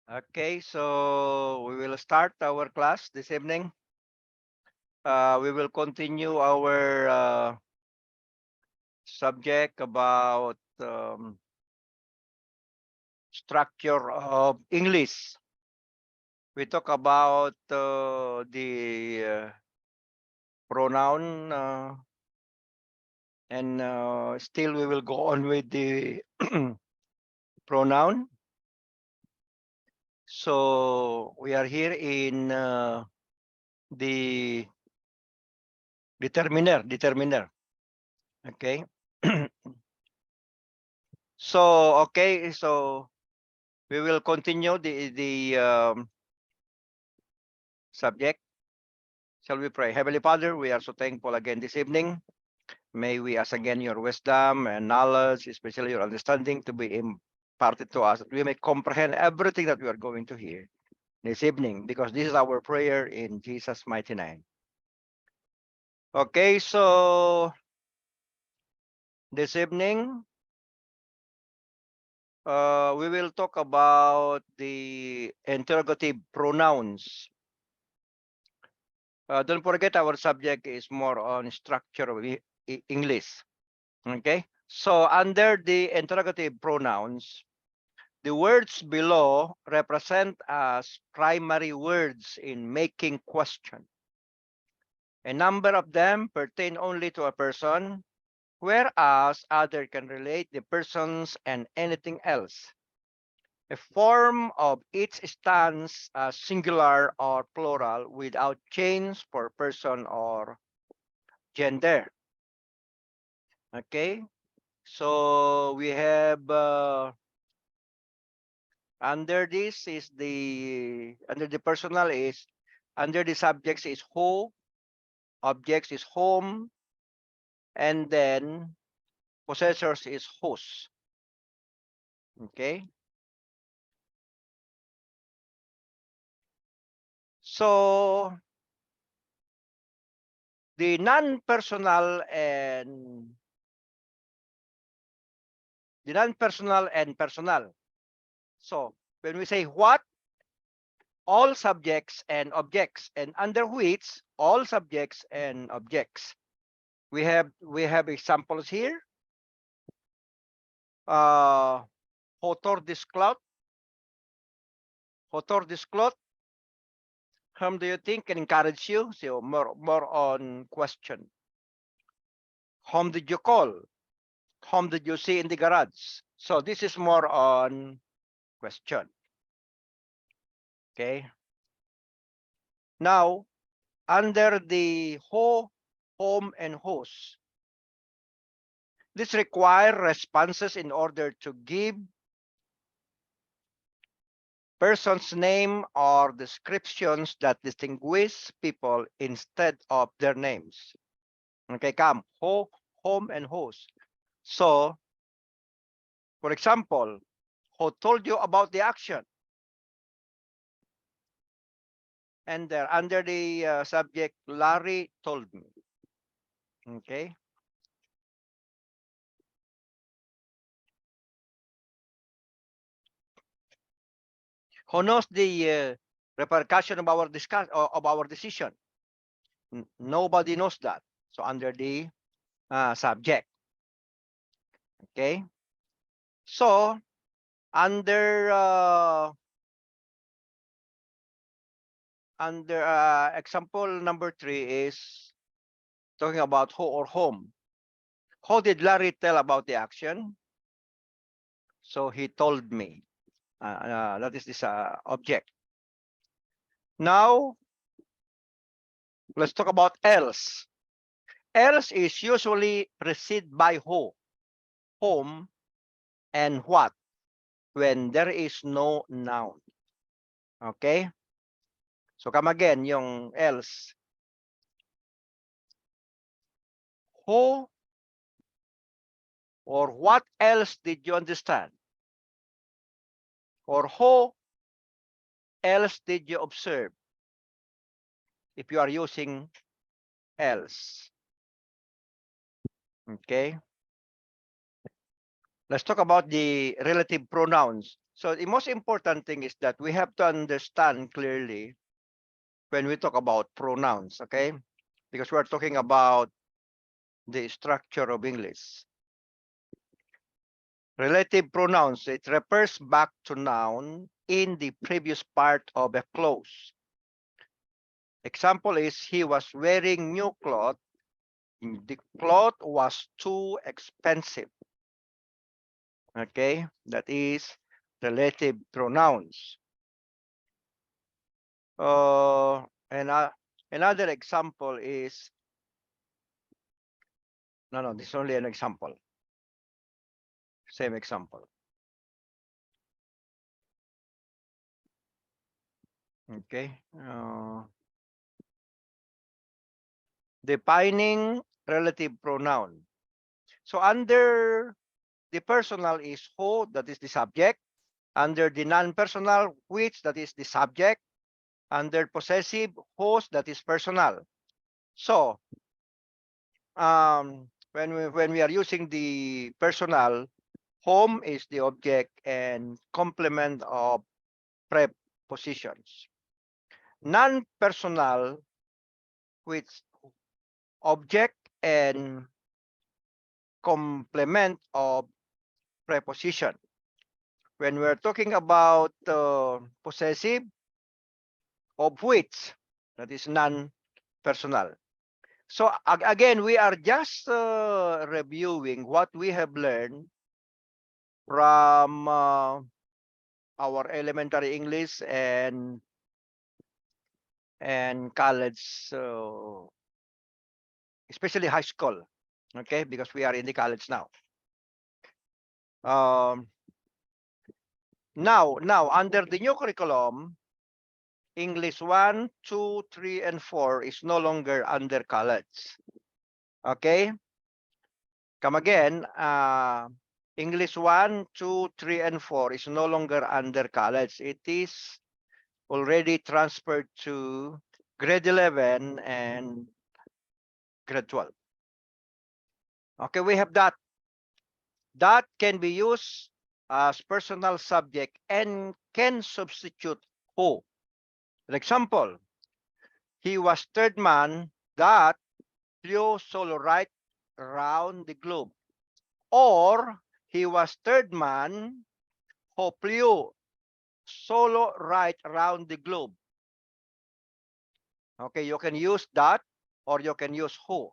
Okay, so we will start our class this evening. We will continue our subject about structure of English. We talk about the pronoun and still we will go on with the pronoun. So we are here in the determiner. Okay. So we will continue the subject. Shall we pray? Heavenly Father, we are so thankful again this evening. May we ask again your wisdom and knowledge, especially your understanding, to be imparted to us, that we may comprehend everything that we are going to hear this evening, because this is our prayer in Jesus' mighty name. Okay, so this evening, we will talk about the interrogative pronouns. Don't forget, our subject is more on structure of English. Okay, so under the interrogative pronouns, the words below represent as primary words in making question. A number of them pertain only to a person, whereas other can relate the persons and anything else. A form of each stands as singular or plural without change for person or gender. Okay, so we have under this is under the personal is under the subjects is who, objects is whom, and then possessors is whose. Okay, so the non-personal and personal. So when we say what, all subjects and objects, and under which, all subjects and objects. We have examples here. Author this cloth. Whom do you think can encourage you? So more on question. Whom did you call? Whom did you see in the garage? So this is more on question. Okay. Now, under the who, whom, and whose, this require responses in order to give person's name or descriptions that distinguish people instead of their names. Okay, come, who, whom, and whose. So, for example, who told you about the action? And there, under the subject, Larry told me. Okay. Who knows the repercussion of our decision? Nobody knows that. So under the subject. Okay. So under example number 3 is talking about who or whom. How did Larry tell about the action? So he told me. That is this object. Now, let's talk about else. Else is usually preceded by who, whom, and what when there is no noun. Okay? So come again, yung else. Who or what else did you understand? Or who else did you observe? If you are using else. Okay. Let's talk about the relative pronouns. So the most important thing is that we have to understand clearly when we talk about pronouns, okay? Because we're talking about the structure of English. Relative pronouns, it refers back to noun in the previous part of a clause. Example is, he was wearing new clothes. The cloth was too expensive. Okay, that is relative pronouns. And another example is, no, this is only an example. Same example. Okay. Defining relative pronoun. So under the personal is who, that is the subject. Under the non-personal, which, that is the subject. Under possessive, whose, that is personal. So when we are using the personal, home is the object and complement of prepositions. Non-personal, which object and complement of preposition. When we're talking about possessive, of which, that is non-personal. So again, we are just reviewing what we have learned from our elementary English and college, especially high school. Okay, because we are in the college now. Now under the new curriculum, English 1, 2, 3, and 4 is no longer under college. Okay? Come again. English 1, 2, 3, and 4 is no longer under college. It is already transferred to grade 11 and grade 12. Okay, we have that. That can be used as personal subject and can substitute who. For example, he was third man that flew solo right around the globe. Or he was third man who flew solo right around the globe. Okay, you can use that or you can use who.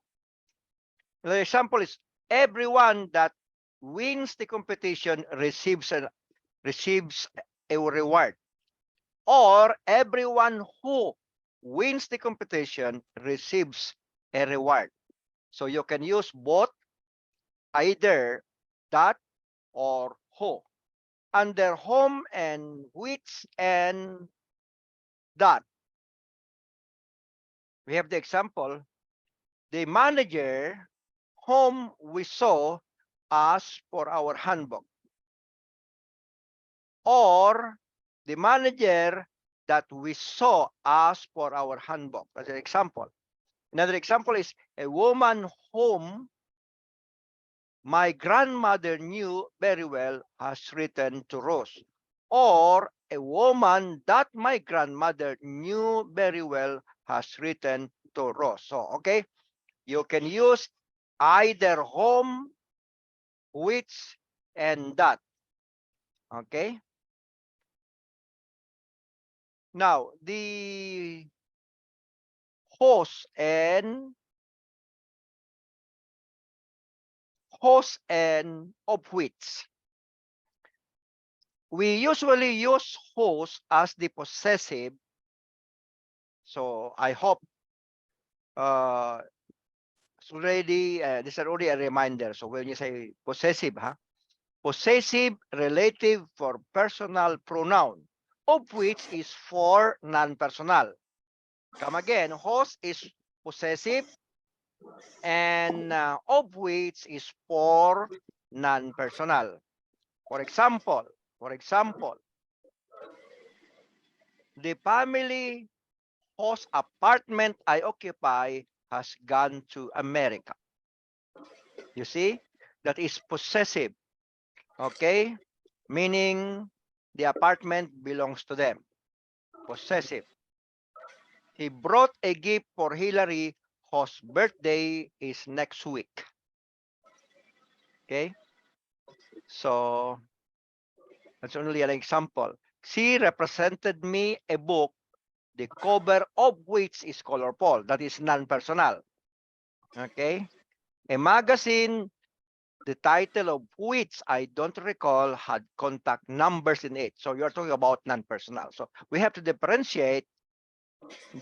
The example is, everyone that wins the competition receives a reward. Or everyone who wins the competition receives a reward. So you can use both, either that or who. Under whom and which and that, we have the example, the manager whom we saw asked for our handbook. Or the manager that we saw asked for our handbook, as an example. Another example is, a woman whom my grandmother knew very well has written to Rose. Or a woman that my grandmother knew very well has written to Rose. So, okay, you can use either whom, which, and that. Okay. Now, the host and of which. We usually use host as the possessive. So I hope it's already this is already a reminder. So when you say possessive, possessive relative for personal pronoun, of which is for non-personal. Come again, host is possessive and of which is for non-personal. For example, the family whose apartment I occupy has gone to America. You see, that is possessive. Okay, meaning The apartment belongs to them. Possessive. He brought a gift for Hillary, whose birthday is next week. Okay? So that's only an example. She represented me a book, the cover of which is colorful. That is non-personal. Okay? A magazine, the title of which I don't recall, had contact numbers in it. So you're talking about non-personal. So we have to differentiate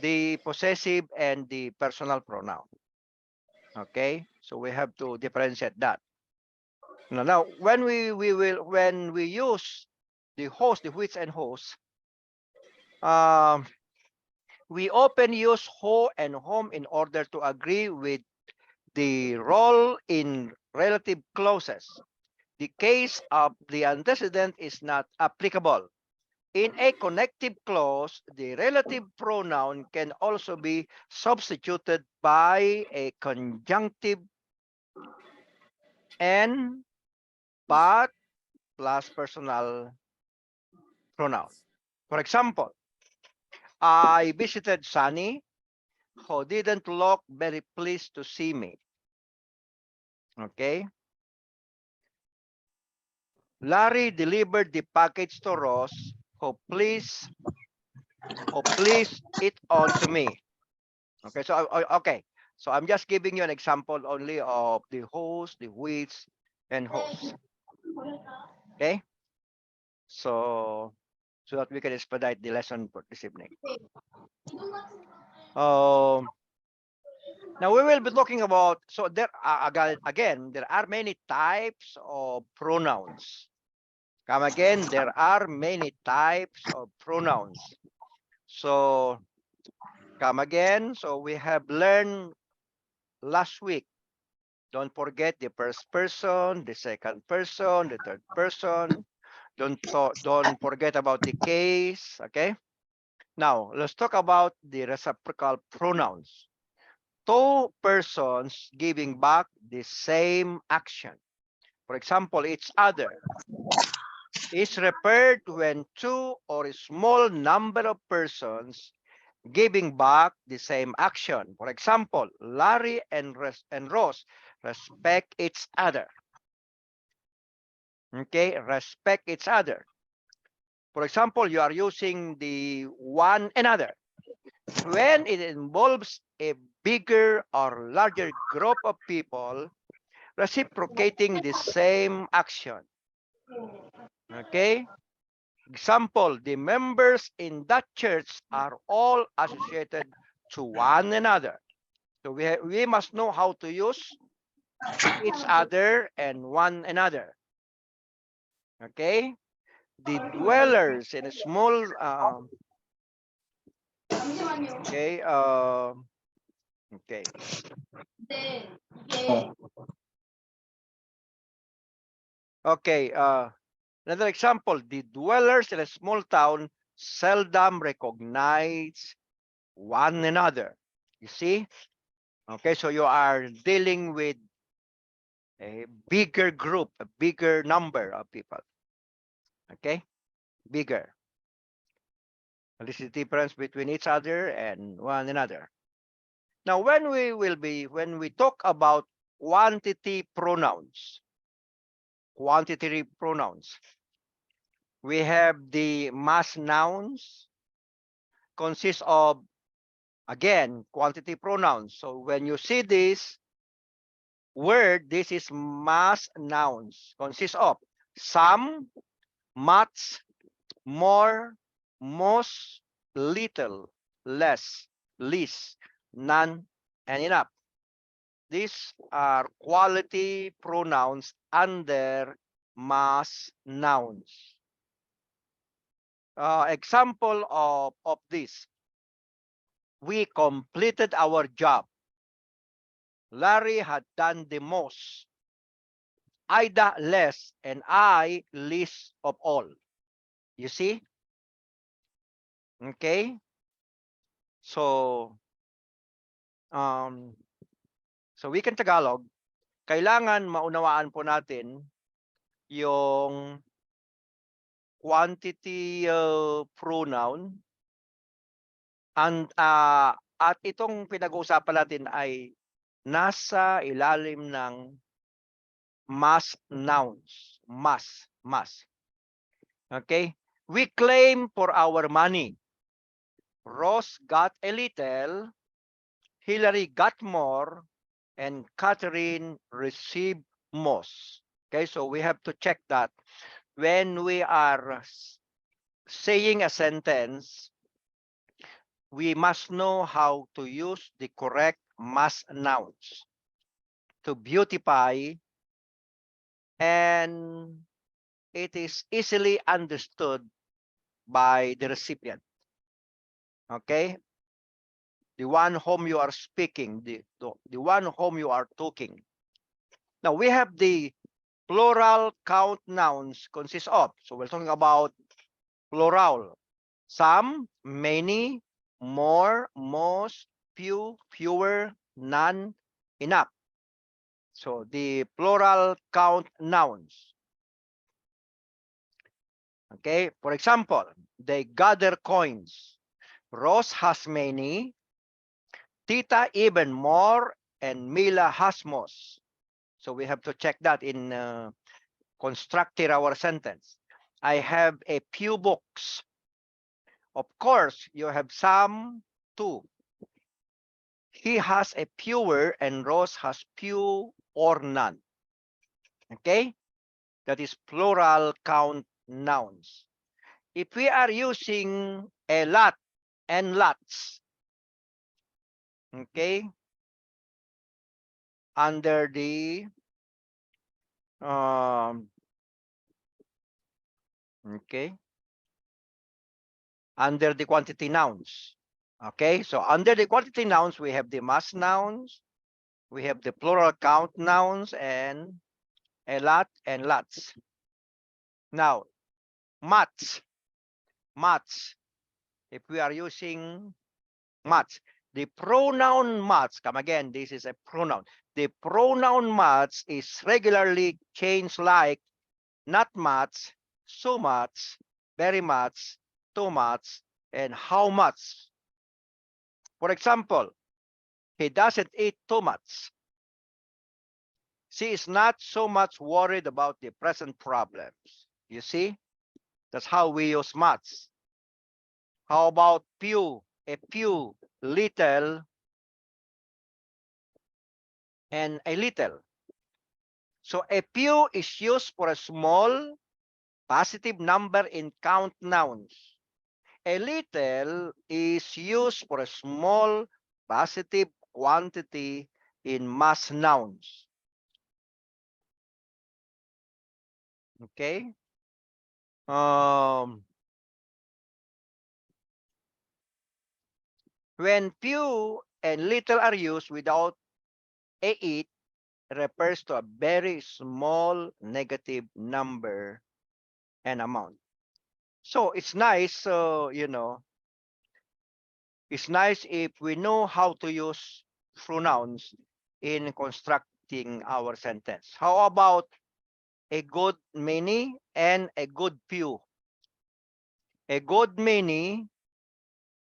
the possessive and the personal pronoun. Okay? So we have to differentiate that. Now when we use the host, the which and whose, we often use who and whom in order to agree with the role in relative clauses. The case of the antecedent is not applicable. In a connective clause, the relative pronoun can also be substituted by a conjunctive and but plus personal pronoun. For example, I visited Sunny, who didn't look very pleased to see me. Okay. Larry delivered the package to Ross, who pleased it on to me. Okay, so okay. So I'm just giving you an example only of the host, the which, and host. Okay. So that we can expedite the lesson for this evening. Now we will be talking about, so there are, again, there are many types of pronouns. Come again, there are many types of pronouns. So come again, so we have learned last week. Don't forget the first person, the second person, the third person. Don't forget about the case, okay? Now, let's talk about the reciprocal pronouns. Two persons giving back the same action. For example, each other is referred when two or a small number of persons giving back the same action. For example, Larry and Ross respect each other. Okay, respect each other. For example, you are using the one another. When it involves a bigger or larger group of people reciprocating the same action. Okay? Example, the members in that church are all associated to one another. So we must know how to use each other and one another. Okay? The dwellers in a small okay, okay. Okay, another example, the dwellers in a small town seldom recognize one another. You see? Okay, so you are dealing with a bigger group, a bigger number of people. Okay, bigger. This is the difference between each other and one another. Now, when we talk about quantity pronouns, we have the mass nouns, consist of, again, quantity pronouns. So when you see this word, this is mass nouns, consists of some, much, more, most, little, less, least, none, and enough. These are quality pronouns under mass nouns. Example of this: we completed our job. Larry had done the most, Ida less, and I least of all. You see? Okay? So, so we can Tagalog, kailangan maunawaan po natin yung quantity pronoun. And at itong pinag-uusapan natin ay nasa ilalim ng mass nouns. Mass. Okay? We claim for our money. Ross got a little, Hillary got more, and Catherine received most. Okay, so we have to check that when we are saying a sentence, we must know how to use the correct mass nouns to beautify, and it is easily understood by the recipient. Okay, the one whom you are speaking, the one whom you are talking. Now we have the plural count nouns consist of. So we're talking about plural. Some, many, more, most, few, fewer, none, enough. So the plural count nouns. Okay, for example, they gather coins. Rose has many, Tita even more, and Mila has most. So we have to check that in constructing our sentence. I have a few books. Of course, you have some too. He has a fewer and Rose has few or none. Okay? That is plural count nouns. If we are using a lot and lots, okay, under the okay, under the quantity nouns. Okay, so under the quantity nouns, we have the mass nouns, we have the plural count nouns, and a lot and lots. Now, maths. If we are using maths, the pronoun maths, come again, this is a pronoun. The pronoun maths is regularly changed like not much, so much, very much, too much, and how much. For example, he doesn't eat too much. She is not so much worried about the present problems. You see, that's how we use much. How about few? A few, little, and a little. So a few is used for a small positive number in count nouns. A little is used for a small positive quantity in mass nouns. Okay. When few and little are used without a it refers to a very small negative number and amount. So it's nice, it's nice if we know how to use pronouns in constructing our sentence. How about a good many and a good few? A good many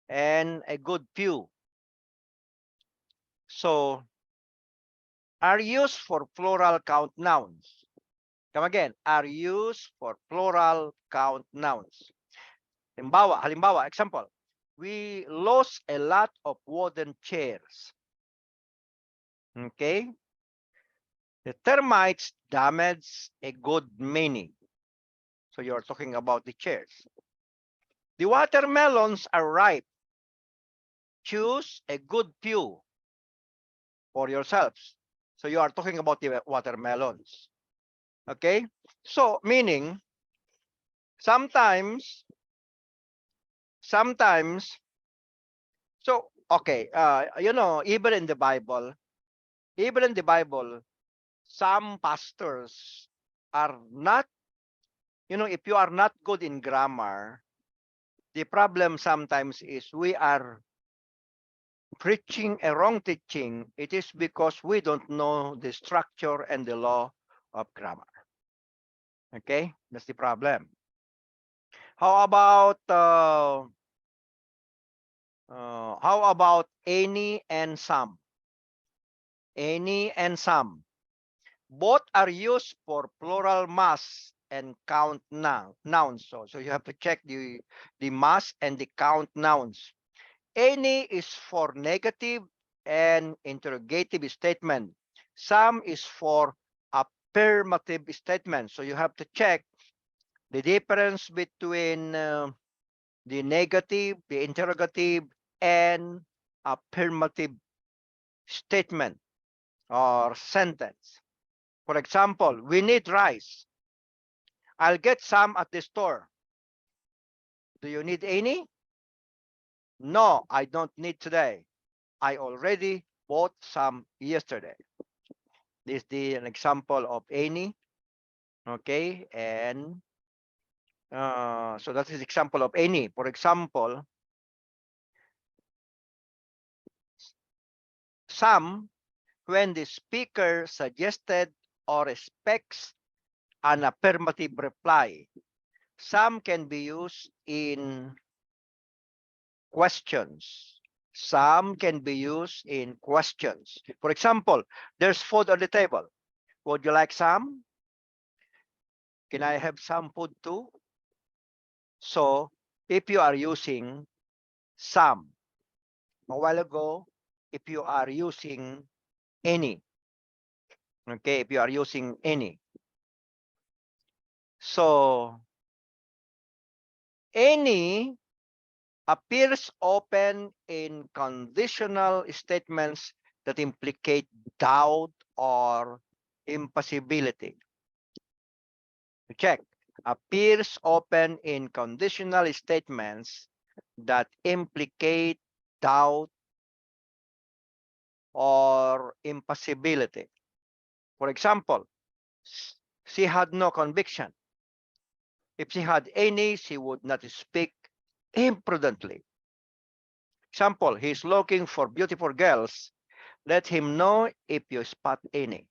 and a good few. So are used for plural count nouns. Come again, are used for plural count nouns. Halimbawa, example, we lost a lot of wooden chairs. Okay? The termites damaged a good many. So you're talking about the chairs. The watermelons are ripe. Choose a good few for yourselves. So you are talking about the watermelons. Okay? So meaning sometimes so okay, even in the Bible, some pastors are not, if you are not good in grammar, the problem sometimes is we are preaching a wrong teaching. It is because we don't know the structure and the law of grammar. Okay, that's the problem. How about any and some? Any and some. Both are used for plural mass and count nouns. So you have to check the mass and the count nouns. Any is for negative and interrogative statement. Some is for affirmative statement. So you have to check the difference between the negative, the interrogative, and affirmative statement or sentence. For example, we need rice. I'll get some at the store. Do you need any? No, I don't need today. I already bought some yesterday. This is an example of any. Okay, and so that is example of any. For example, some, when the speaker suggested or expects an affirmative reply. Some can be used in questions. Some can be used in questions. For example, there's food on the table. Would you like some? Can I have some food too? So if you are using some, a while ago, if you are using any, okay, if you are using any. So any appears often in conditional statements that implicate doubt or impossibility. Check. Appears often in conditional statements that implicate doubt or impossibility. For example, she had no conviction. If she had any, she would not speak imprudently. Example, he's looking for beautiful girls. Let him know if you spot any.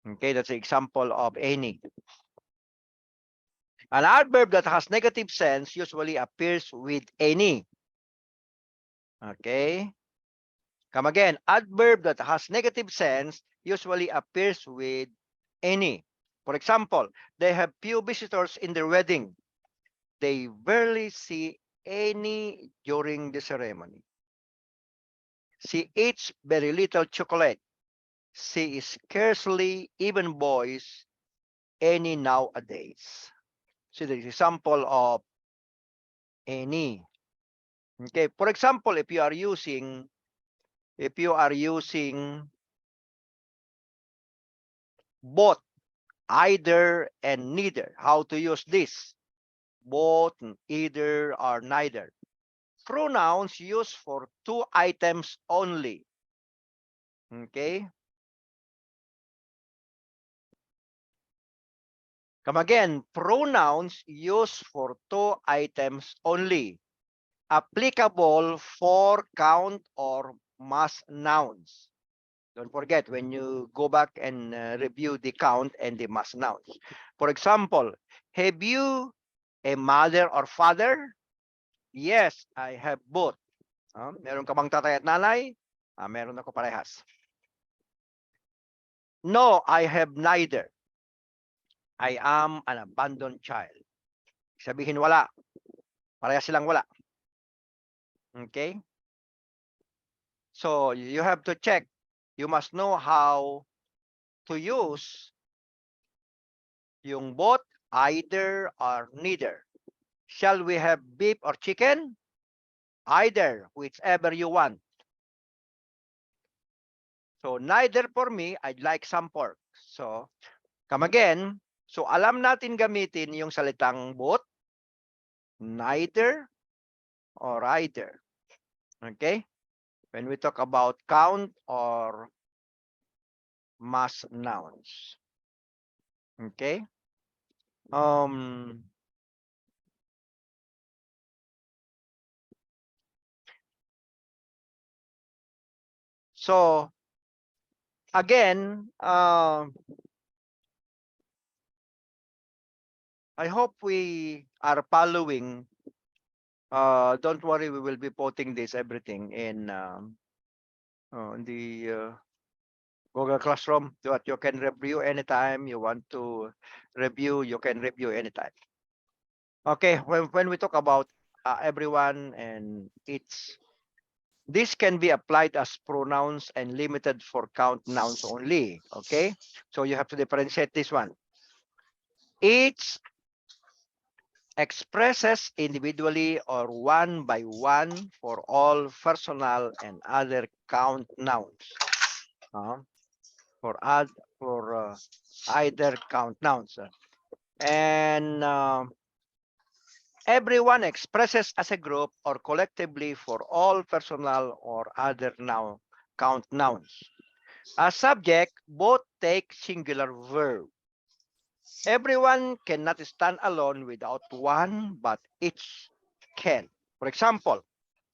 Okay, that's an example of any. An adverb that has negative sense usually appears with any. Okay. Come again. Adverb that has negative sense usually appears with any. For example, they have few visitors in their wedding. They barely see any during the ceremony. She eats very little chocolate. She scarcely even boys any nowadays. So the example of any. Okay, for example, if you are using both, either and neither, how to use this? Both, either, or neither. Pronouns used for two items only. Okay. Come again, pronouns used for two items only. Applicable for count or mass nouns. Don't forget when you go back and review the count and the mass nouns. For example, have you a mother or father? Yes, I have both. Meron ka bang tatay at nanay? Meron ako parehas. No, I have neither. I am an abandoned child. Sabihin wala. Parehas silang wala. Okay? So you have to check. You must know how to use yung both, either, or neither. Shall we have beef or chicken? Either, whichever you want. So neither for me, I'd like some pork. So come again. So alam natin gamitin yung salitang both, neither, or either. Okay? When we talk about count or mass nouns. Okay? So again, I hope we are following, don't worry, we will be putting this everything in the Google Classroom that you can review anytime you want to review. You can review anytime. Okay, when we talk about everyone and it's, this can be applied as pronouns and limited for count nouns only. Okay, so you have to differentiate this one. Each expresses individually or one by one for all personal and other count nouns. For either count nouns. And everyone expresses as a group or collectively for all personal or other noun count nouns. As subject, both take singular verb. Everyone cannot stand alone without one, but each can. For example,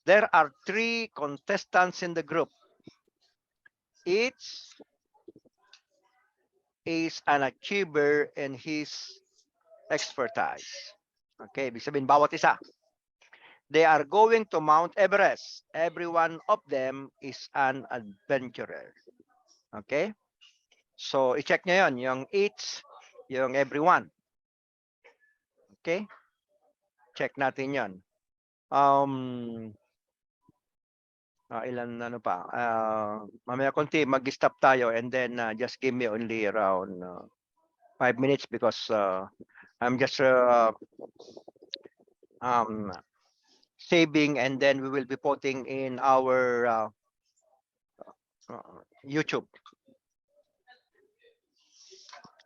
there are 3 contestants in the group. Each is an achiever in his expertise. Okay, ibig sabihin, bawat isa. They are going to Mount Everest. Every one of them is an adventurer. Okay? So, i-check nyo yun. Yung each, yung everyone. Okay? Check natin yun. Ilan ano pa? Mamaya konti, mag-stop tayo and then just give me only around 5 minutes because I'm just saving and then we will be putting in our YouTube.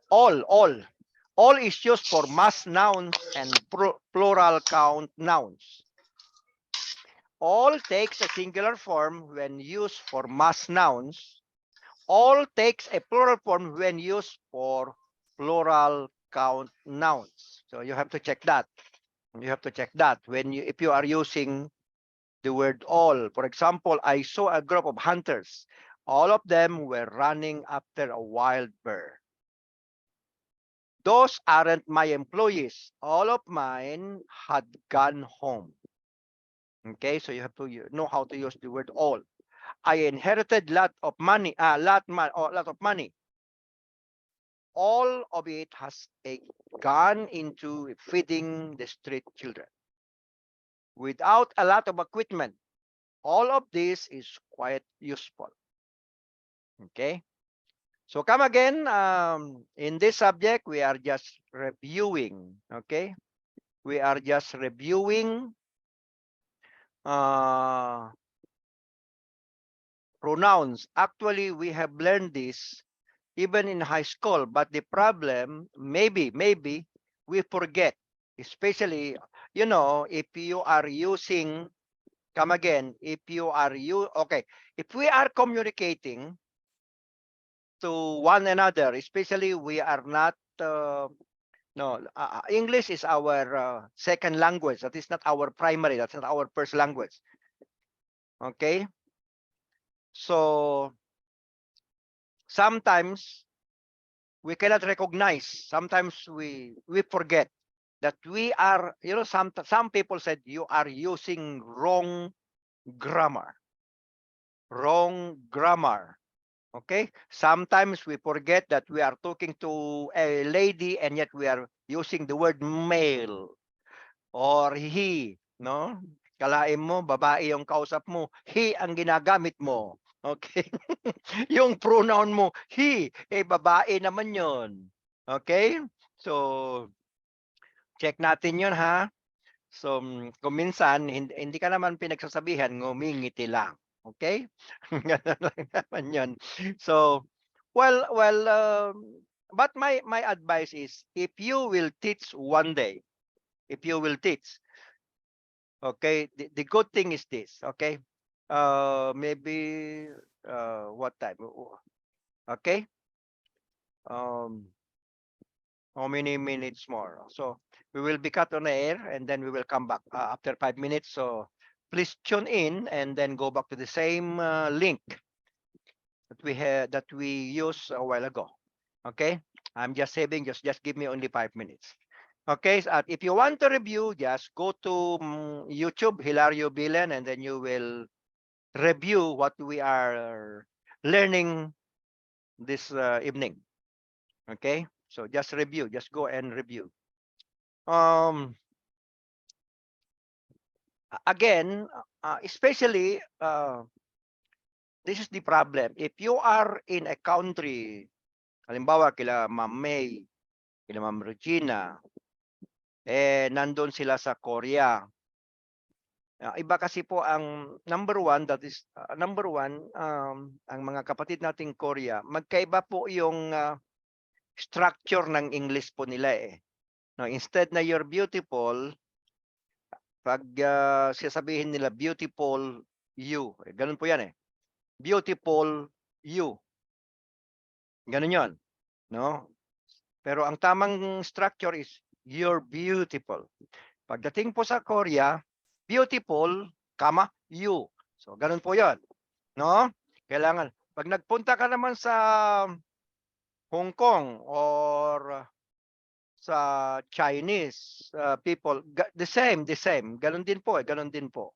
All is used for mass nouns and plural count nouns. All takes a singular form when used for mass nouns. All takes a plural form when used for plural count nouns. So you have to check that. You have to check that when if you are using the word all. For example, I saw a group of hunters. All of them were running after a wild bear. Those aren't my employees. All of mine had gone home. Okay, so you have to know how to use the word all. I inherited lot of money. Lot of money. All of it has gone into feeding the street children. Without a lot of equipment, all of this is quite useful. Okay. So come again, in this subject, we are just reviewing, okay? We are just reviewing pronouns. Actually, we have learned this even in high school, but the problem, maybe we forget, especially, you know, if you are using, come again, if you are, okay, if we are communicating to one another, especially we are not, English is our second language. That is not our primary. That's not our first language. Okay. So sometimes we cannot recognize. Sometimes we forget that we are, you know, some people said you are using wrong grammar. Wrong grammar. Okay. Sometimes we forget that we are talking to a lady and yet we are using the word male or he, no? Kalain mo, babae yung kausap mo, he ang ginagamit mo. Okay? Yung pronoun mo, he, babae naman yon. Okay? So, check natin yun ha. So, kung minsan, hindi ka naman pinagsasabihan, ngumingiti lang. Okay? Ganun lang naman yun. So, well, but my advice is, if you will teach one day, if you will teach, okay, the good thing is this, okay, maybe what time, okay, how many minutes more? So we will be cut on the air and then we will come back after 5 minutes. So please tune in and then go back to the same link that we used a while ago. Okay, I'm just saving, just give me only 5 minutes. Okay, at if you want to review, just go to YouTube, Hilario Bilen, and then you will review what we are learning this evening. Okay, so just review, just go and review. Again, especially, this is the problem. If you are in a country, halimbawa kila Ma'am May, kila Ma'am Regina, nandun sila sa Korea. Iba kasi po ang number one, that is number one, ang mga kapatid nating Korea, magkaiba po yung structure ng English po nila eh. No, instead na you're beautiful, pag sasabihin nila beautiful you, ganun po yan eh. Beautiful you. Ganun yon, no? Pero ang tamang structure is you're beautiful. Pagdating po sa Korea, beautiful, comma, you. So, ganun po yon, no? Kailangan, pag nagpunta ka naman sa Hong Kong or sa Chinese people, the same. Ganun din po, ganun din po.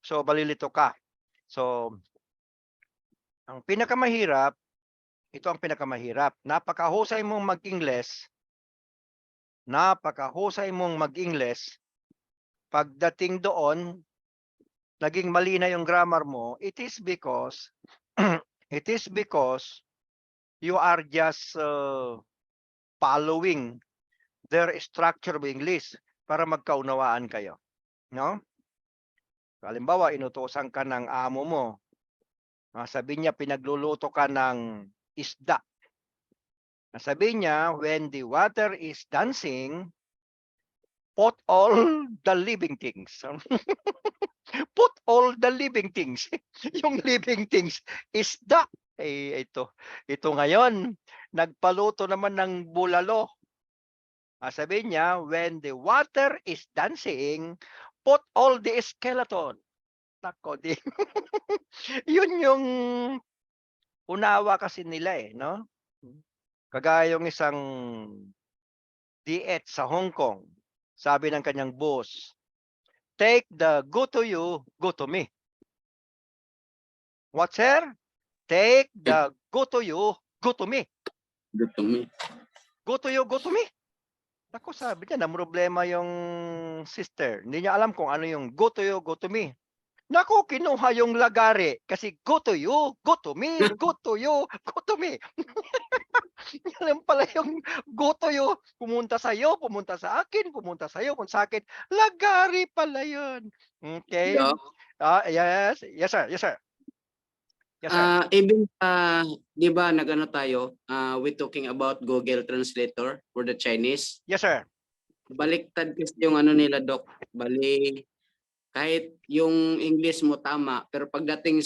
So, balilito ka. So, ang pinakamahirap, ito ang pinakamahirap. Napakahusay mong mag-Ingles, pagdating doon, naging mali na yung grammar mo, it is because you are just following their structure of English para magkaunawaan kayo, no? Halimbawa, inutusan ka ng amo mo, sabi niya pinagluluto ka ng isda. Sabi niya, when the water is dancing, put all the living things. Put all the living things. Yung living things, isda. Ito ngayon, nagpaluto naman ng bulalo. Sabi niya, when the water is dancing, put all the skeleton. Nako, di. Yun yung unawa kasi nila eh, no? Kagaya yung isang diet sa Hong Kong. Sabi ng kanyang boss, take the go to you, go to me. What, sir? Take the go to you, go to me. Go to me. Go to you, go to me. Ako, sabi niya, na problema yung sister. Hindi niya alam kung ano yung go to you, go to me. Naku, kinuha yung lagari. Kasi go to you, go to me, go to you, go to me. Yan pala yung go to you. Pumunta sa'yo, pumunta sa akin, pumunta sa'yo, pumunta sa akin. Lagari pala yun. Okay? Yeah. Yes, sir. Yes, sir. Yes, sir. Even di ba nagano tayo, we talking about Google Translator for the Chinese. Yes, sir. Baliktad kasi yung ano nila, Doc. Bali, kahit yung English mo tama, pero pagdating